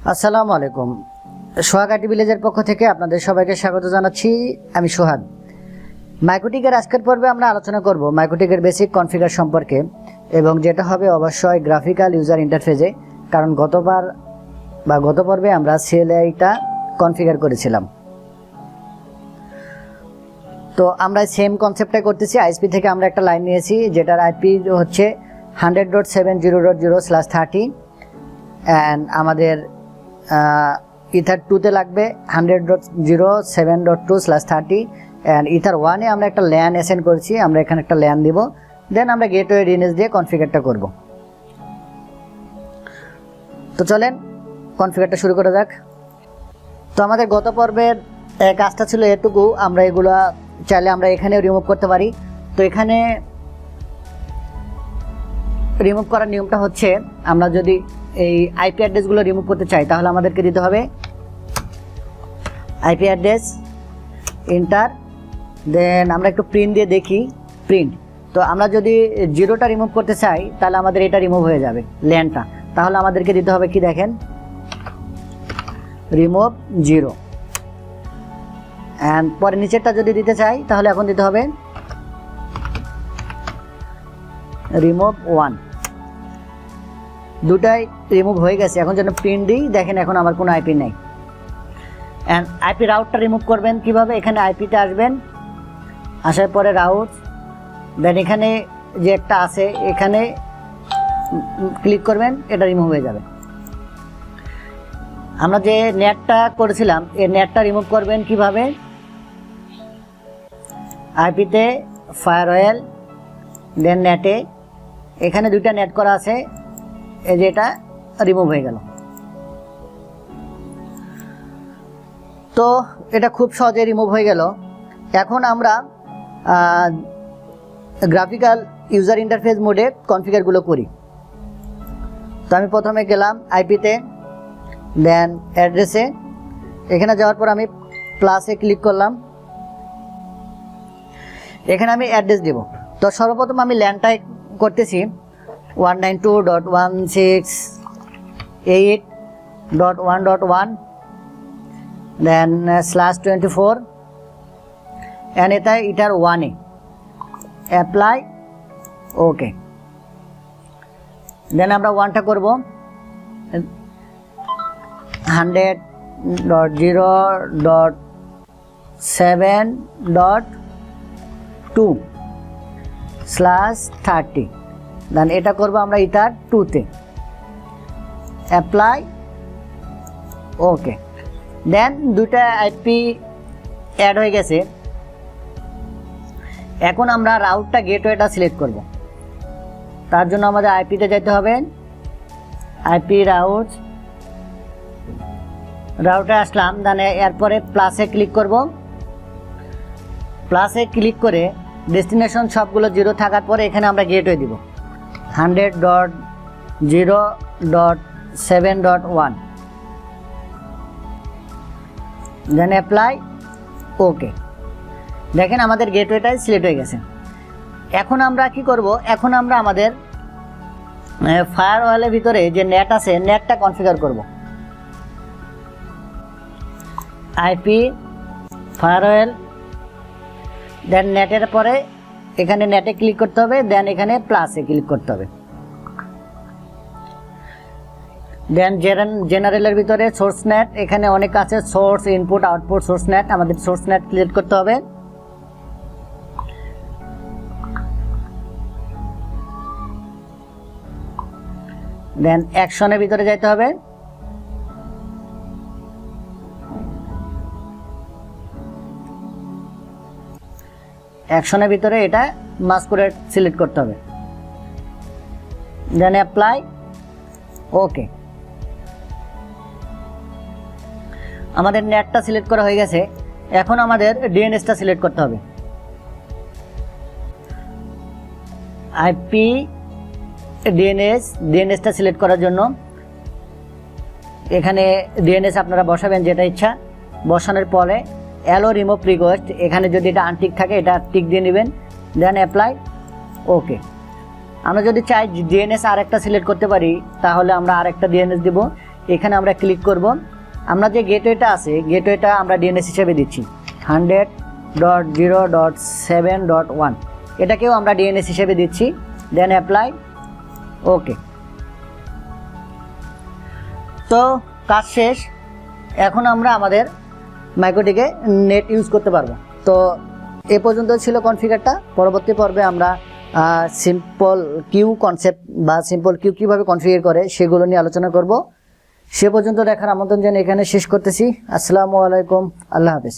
আসসালামু আলাইকুম। সোহাগ আইটি ভিলেজের পক্ষ থেকে আপনাদের সবাইকে স্বাগত জানাচ্ছি। আমি সোহাগ। মাইক্রোটিকের আজকের পর্বে আমরা আলোচনা করব মাইক্রোটিকের বেসিক কনফিগার সম্পর্কে, এবং যেটা হবে অবশ্যই গ্রাফিক্যাল ইউজার ইন্টারফেসে, কারণ গত পর্বে আমরা সিএলআইটা কনফিগার করেছিলাম। তো আমরা সেম কনসেপ্টটাই করতেছি। আইএসপি থেকে আমরা একটা লাইন নিয়েছি যেটার আইপি হচ্ছে 100.7.0.0/30 অ্যান্ড আমাদের ইথার 2তে লাগবে 100.0.7.2/30 অ্যান্ড ইথার 1-এ আমরা একটা ল্যান অ্যাসাইন করেছি। আমরা এখানে একটা ল্যান দিব, দেন আমরা গেটওয়ে ডিএনএস দিয়ে কনফিগারটা করব। তো চলেন কনফিগারটা শুরু করা যাক। তো আমাদের গত পর্বের কাজটা ছিল এটুকু। আমরা এগুলা চাইলে আমরা এখানেও রিমুভ করতে পারি। তো এখানে রিমুভ করার নিয়মটা হচ্ছে, আমরা যদি এই আইপি অ্যাড্রেসগুলো রিমুভ করতে চাই তাহলে আমাদেরকে দিতে হবে আইপি অ্যাড্রেস এন্টার, দেন আমরা একটু প্রিন্ট দিয়ে দেখি প্রিন্ট। তো আমরা যদি 0টা রিমুভ করতে চাই তাহলে আমাদের এটা রিমুভ হয়ে যাবে ল্যানটা। তাহলে আমাদেরকে দিতে হবে কি দেখেন, রিমুভ 0। অ্যান্ড পরে নিচেরটা যদি দিতে চাই তাহলে এখন দিতে হবে রিমুভ 1। দুটাই রিমুভ হয়ে গেছে। এখন যেন প্রিন্ট দিই, দেখেন এখন আমার কোনো আইপি নেই। অ্যান্ড আইপি রাউটটা রিমুভ করবেন কিভাবে, এখানে আইপিতে আসবেন, আসার পরে রাউট, দেন এখানে যে একটা আছে এখানে ক্লিক করবেন, এটা রিমুভ হয়ে যাবে। আমরা যে নেটটা করেছিলাম এই নেটটা রিমুভ করবেন কিভাবে, আইপিতে ফায়ারওয়েল, দেন নেটে, এখানে দুইটা নেট করা আছে, এই যে এটা রিমুভ হয়ে গেল। তো এটা খুব সহজে রিমুভ হয়ে গেল। এখন আমরা গ্রাফিক্যাল ইউজার ইন্টারফেস মোডে কনফিগারগুলো করি। তো আমি প্রথমে গেলাম আইপিতে, দেন অ্যাড্রেসে, এখানে যাওয়ার পর আমি প্লাসে ক্লিক করলাম, এখানে আমি অ্যাড্রেস দেব। তো সর্বপ্রথম আমি ল্যানটাই করতেছি 192.168.1.1 দেন /24 অ্যান্ড এটার 1-এ অ্যাপ্লাই, ওকে। দেন আমরা 1টা করব 100.0.7.2/30 দেন এটা করব আমরা ইটার 2-তে অ্যাপ্লাই, ওকে। দেন দুটা আইপি অ্যাড হয়ে গেছে। এখন আমরা রাউটটা গেটওয়েটা সিলেক্ট করব। তার জন্য আমাদের আইপিতে যেতে হবে, আইপি রাউটে আসলাম, দেন এরপরে প্লাসে ক্লিক করব। প্লাসে ক্লিক করে ডেস্টিনেশন সবগুলো 0 থাকার পরে এখানে আমরা গেটওয়ে দিব 100.0.7.1 দেন অ্যাপ্লাই, ওকে। দেখেন আমাদের গেটওয়েটাই সিলেক্ট হয়ে গেছে। এখন আমরা কি করব, এখন আমরা আমাদের ফায়ারওয়ালের ভিতরে যে নেট আছে নেটটা কনফিগার করব। আইপি ফায়ারওয়েল, দেন নেটের পরে এখানে নেটে ক্লিক করতে হবে, দেন এখানে প্লাসে ক্লিক করতে হবে। দেন জেনারেলের ভিতরে সোর্স নেট, এখানে অনেক আছে, source input output source net, আমাদের সোর্স নেট ক্লিক করতে হবে। দেন অ্যাকশনের ভিতরে যাইতে হবে, অ্যাকশনের ভিতরে এটা মাস্কুরেট সিলেক্ট করতে হবে, দেন অ্যাপ্লাই, ওকে। আমাদের নেটটা সিলেক্ট করা হয়ে গেছে। এখন আমাদের ডিএনএসটা সিলেক্ট করতে হবে। আইপি ডিএনএসটা সিলেক্ট করার জন্য এখানে ডিএনএস আপনারা বসাবেন যেটা ইচ্ছা। বসানোর পরে অ্যালো রিমুভ রিকোয়েস্ট, এখানে যদি এটা আনটিক থাকে এটা টিক দিয়ে নেবেন, দেন অ্যাপ্লাই, ওকে। আমরা যদি চাই ডিএনএস আরেকটা সিলেক্ট করতে পারি তাহলে আমরা আরেকটা ডিএনএস দিব। এখানে আমরা ক্লিক করব। আমরা যে গেটওয়েটা আছে গেটওয়েটা আমরা ডিএনএস হিসেবে দিচ্ছি 100.0.7.1, এটাকেও আমরা ডিএনএস হিসেবে দিচ্ছি। দেন অ্যাপ্লাই, ওকে। তো কাজ শেষ। এখন আমরা আমাদের মাইক্রোটিকে নেট ইউজ করতে পারবো। তো এ পর্যন্ত ছিল কনফিগারটা। পরবর্তী পর্বে আমরা সিম্পল কিউ কনসেপ্ট বা সিম্পল কিউ কীভাবে কনফিগার করে সেগুলো নিয়ে আলোচনা করব। সে পর্যন্ত দেখার আমন্ত্রণ জানিয়ে এখানে শেষ করতেছি। আসসালামু আলাইকুম, আল্লাহ হাফেজ।